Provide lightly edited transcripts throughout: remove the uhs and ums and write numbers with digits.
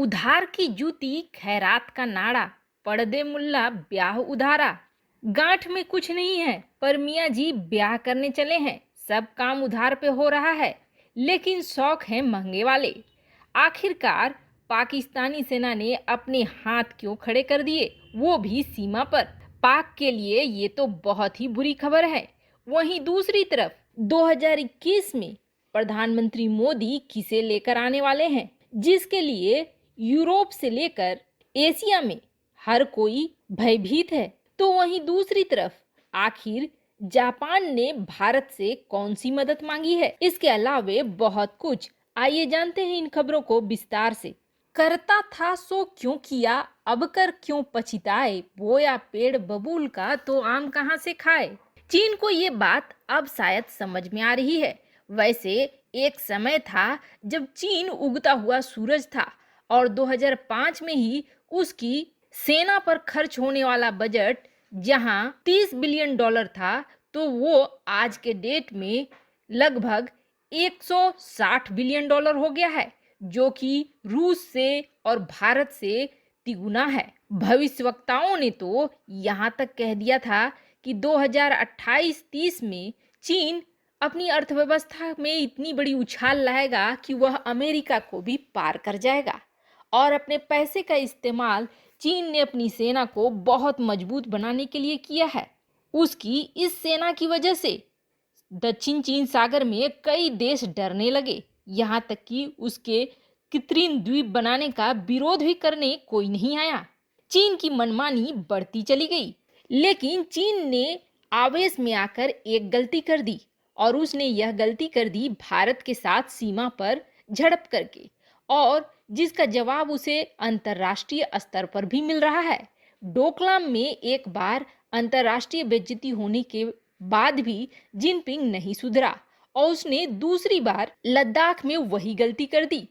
उधार की जूती खैरात का नाड़ा, पढ़ दे मुल्ला ब्याह उधारा। गांठ में कुछ नहीं है पर मियाँ जी ब्याह करने चले हैं। सब काम उधार पे हो रहा है, लेकिन शौक है महंगे वाले। आखिरकार पाकिस्तानी सेना ने अपने हाथ क्यों खड़े कर दिए, वो भी सीमा पर। पाक के लिए ये तो बहुत ही बुरी खबर है। वहीं दूसरी तरफ 2021 में प्रधानमंत्री मोदी किसे लेकर आने वाले हैं, जिसके लिए यूरोप से लेकर एशिया में हर कोई भयभीत है। तो वहीं दूसरी तरफ आखिर जापान ने भारत से कौन सी मदद मांगी है, इसके अलावे बहुत कुछ। आइए जानते हैं इन खबरों को विस्तार से। करता था सो क्यों किया, अब कर क्यों पछताए, बोया पेड़ बबूल का तो आम कहाँ से खाए। चीन को ये बात अब शायद समझ में आ रही है। वैसे एक समय था जब चीन उगता हुआ सूरज था और 2005 में ही उसकी सेना पर खर्च होने वाला बजट जहां 30 बिलियन डॉलर था, तो वो आज के डेट में लगभग 160 बिलियन डॉलर हो गया है, जो कि रूस से और भारत से तिगुना है। भविष्यवक्ताओं ने तो यहाँ तक कह दिया था कि 2028-30 में चीन अपनी अर्थव्यवस्था में इतनी बड़ी उछाल लाएगा कि वह अमेरिका को भी पार कर जाएगा। और अपने पैसे का इस्तेमाल चीन ने अपनी सेना को बहुत मजबूत बनाने के लिए किया है। उसकी इस सेना की वजह से दक्षिण चीन सागर में कई देश डरने लगे, यहाँ तक कि उसके कृत्रिम द्वीप बनाने का विरोध भी करने कोई नहीं आया। चीन की मनमानी बढ़ती चली गई, लेकिन चीन ने आवेश में आकर एक गलती कर दी, और उसने यह गलती कर दी भारत के साथ सीमा पर झड़प करके, और जिसका जवाब उसे अंतर्राष्ट्रीय स्तर पर भी मिल रहा है। डोकलाम में एक बार अंतर्राष्ट्रीय बेइज्जती होने के बाद भी जिनपिंग नहीं सुधरा और उसने दूसरी बार लद्दाख में वही गलती कर दी।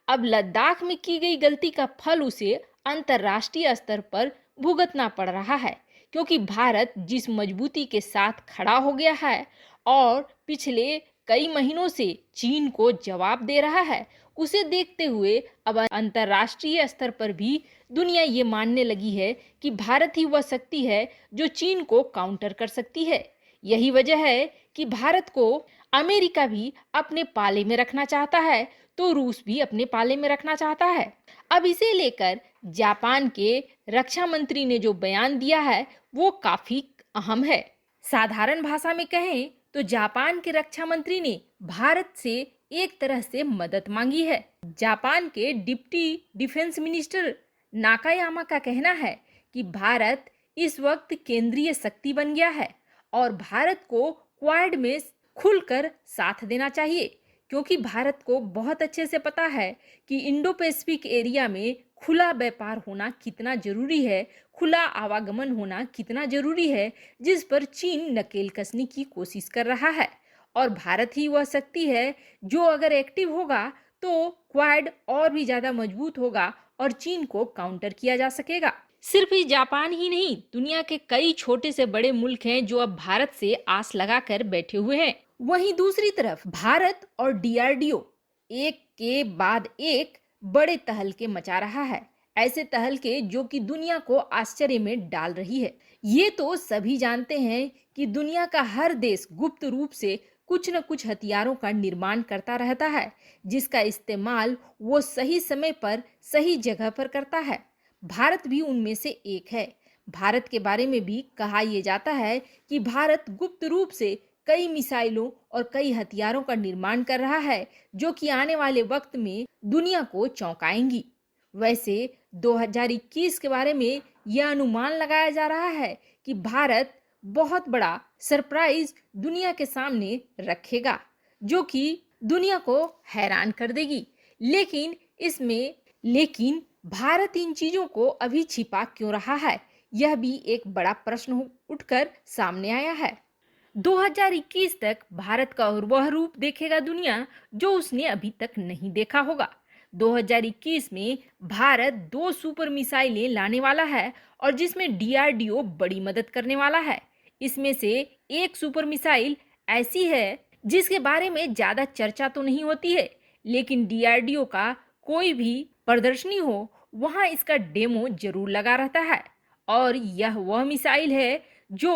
अब लद्दाख में की गई गलती का फल उसे अंतर्राष्ट्रीय स्तर पर भुगतना पड़ रहा है, क्योंकि भारत जिस मजबूती के साथ खड़ा हो गया है और पिछले कई महीनों से चीन को जवाब दे रहा है, उसे देखते हुए अब अंतर्राष्ट्रीय स्तर पर भी दुनिया ये मानने लगी है कि भारत ही वह शक्ति है जो चीन को काउंटर कर सकती है। यही वजह है कि भारत को अमेरिका भी अपने पाले में रखना चाहता है, तो रूस भी अपने पाले में रखना चाहता है। अब इसे लेकर जापान के रक्षा मंत्री ने जो बयान दिया है वो काफी अहम है। साधारण भाषा में कहें तो जापान के रक्षा मंत्री ने भारत से एक तरह से मदद मांगी है। जापान के डिप्टी डिफेंस मिनिस्टर नाकायामा का कहना है कि भारत इस वक्त केंद्रीय शक्ति बन गया है और भारत को क्वाड में खुलकर साथ देना चाहिए, क्योंकि भारत को बहुत अच्छे से पता है कि इंडो पैसिफिक एरिया में खुला व्यापार होना कितना जरूरी है, खुला आवागमन होना कितना जरूरी है, जिस पर चीन नकेल कसने की कोशिश कर रहा है। और भारत ही वह शक्ति है जो अगर एक्टिव होगा तो क्वाड और भी ज्यादा मजबूत होगा और चीन को काउंटर किया जा सकेगा। सिर्फ ही जापान ही नहीं, दुनिया के कई छोटे से बड़े मुल्क हैं जो अब भारत से आस लगाकर बैठे हुए हैं। वहीं दूसरी तरफ भारत और डीआरडीओ एक के बाद एक बड़े तहलके मचा रहा है, ऐसे तहलके जो कि दुनिया को आश्चर्य में डाल रही है। ये तो सभी जानते हैं कि दुनिया का हर देश गुप्त रूप से कुछ न कुछ हथियारों का निर्माण करता रहता है, जिसका इस्तेमाल वो सही समय पर सही जगह पर करता है। भारत भी उनमें से एक है। भारत के बारे में भी कहा यह जाता है कि भारत गुप्त रूप से कई मिसाइलों और कई हथियारों का निर्माण कर रहा है, जो कि आने वाले वक्त में दुनिया को चौंकाएंगी। वैसे 2021 के बारे में यह अनुमान लगाया जा रहा है कि भारत बहुत बड़ा सरप्राइज दुनिया के सामने रखेगा, जो कि दुनिया को हैरान कर देगी। लेकिन भारत इन चीजों को अभी छिपा क्यों रहा है, यह भी एक बड़ा प्रश्न उठकर सामने आया है। 2021 तक भारत का और वह रूप देखेगा दुनिया जो उसने अभी तक नहीं देखा होगा। 2021 में भारत 2 सुपर मिसाइलें लाने वाला है और जिसमें डीआरडीओ बड़ी मदद करने वाला है। इसमें से एक सुपर मिसाइल ऐसी है जिसके बारे में ज्यादा चर्चा तो नहीं होती है, लेकिन डीआरडीओ का कोई भी प्रदर्शनी हो वहां इसका डेमो जरूर लगा रहता है। और यह वह मिसाइल है जो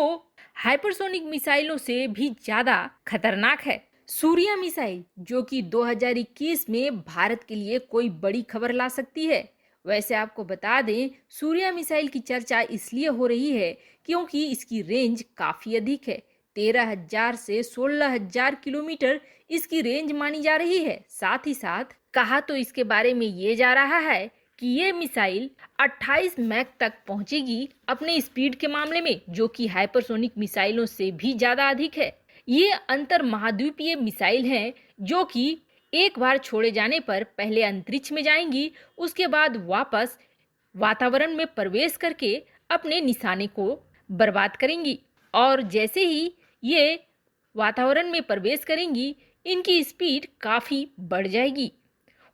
हाइपरसोनिक मिसाइलों से भी ज्यादा खतरनाक है। सूर्या मिसाइल जो कि 2021 में भारत के लिए कोई बड़ी खबर ला सकती है। वैसे आपको बता दें, सूर्या मिसाइल की चर्चा इसलिए हो रही है क्योंकि इसकी रेंज काफी अधिक है। 13,000 से 16,000 किलोमीटर इसकी रेंज मानी जा रही है। साथ ही साथ कहा तो इसके बारे में ये जा रहा है कि ये मिसाइल 28 मैक तक पहुंचेगी अपने स्पीड के मामले में, जो कि हाइपरसोनिक मिसाइलों से भी ज्यादा अधिक है। ये अंतर महाद्वीपीय मिसाइल हैं जो कि एक बार छोड़े जाने पर पहले अंतरिक्ष में जाएंगी, उसके बाद वापस वातावरण में प्रवेश करके अपने निशाने को बर्बाद करेंगी। और जैसे ही ये वातावरण में प्रवेश करेंगी, इनकी स्पीड काफ़ी बढ़ जाएगी।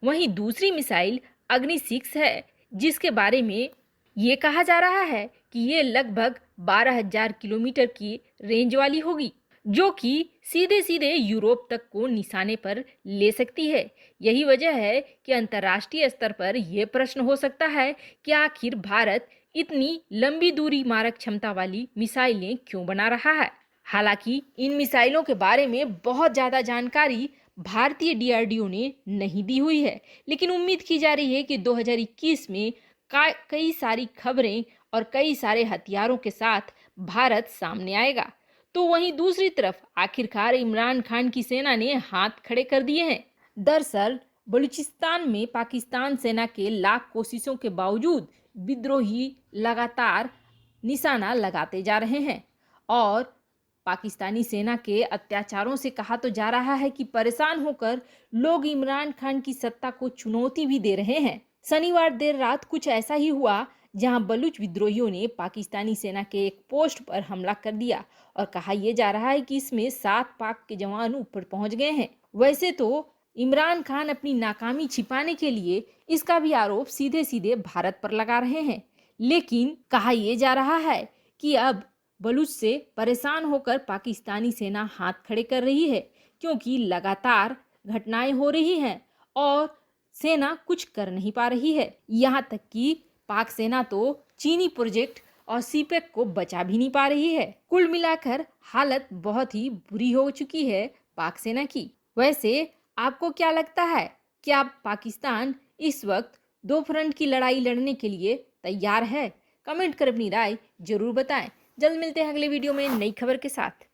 वहीं दूसरी मिसाइल अग्नि 6 है, जिसके बारे में ये कहा जा रहा है कि ये लगभग 12,000 किलोमीटर की रेंज वाली होगी, जो कि सीधे सीधे यूरोप तक को निशाने पर ले सकती है। यही वजह है कि अंतर्राष्ट्रीय स्तर पर यह प्रश्न हो सकता है कि आखिर भारत इतनी लंबी दूरी मारक क्षमता वाली मिसाइलें क्यों बना रहा है। हालांकि इन मिसाइलों के बारे में बहुत ज़्यादा जानकारी भारतीय डीआरडीओ ने नहीं दी हुई है, लेकिन उम्मीद की जा रही है कि 2021 में कई सारी खबरें और कई सारे हथियारों के साथ भारत सामने आएगा। तो वहीं दूसरी तरफ आखिरकार इमरान खान की सेना ने हाथ खड़े कर दिए हैं। दरअसल बलूचिस्तान में पाकिस्तान सेना के लाख कोशिशों के बावजूद विद्रोही लगातार निशाना लगाते जा रहे हैं और पाकिस्तानी सेना के अत्याचारों से कहा तो जा रहा है कि परेशान होकर लोग इमरान खान की सत्ता को चुनौती भी दे रहे हैं। शनिवार देर रात कुछ ऐसा ही हुआ जहां बलूच विद्रोहियों ने पाकिस्तानी सेना के एक पोस्ट पर हमला कर दिया और कहा यह जा रहा है कि इसमें 7 पाक के जवान ऊपर पहुंच गए हैं। वैसे तो इमरान खान अपनी नाकामी छिपाने के लिए इसका भी आरोप सीधे सीधे भारत पर लगा रहे हैं, लेकिन कहा यह जा रहा है कि अब बलूच से परेशान होकर पाकिस्तानी सेना हाथ खड़े कर रही है, क्योंकि लगातार घटनाएं हो रही हैं और सेना कुछ कर नहीं पा रही है। यहाँ तक कि पाक सेना तो चीनी प्रोजेक्ट और सीपेक को बचा भी नहीं पा रही है। कुल मिलाकर हालत बहुत ही बुरी हो चुकी है पाक सेना की। वैसे आपको क्या लगता है, क्या पाकिस्तान इस वक्त 2 फ्रंट की लड़ाई लड़ने के लिए तैयार है? कमेंट कर अपनी राय जरूर बताएं। जल्द मिलते हैं अगले वीडियो में नई खबर के साथ।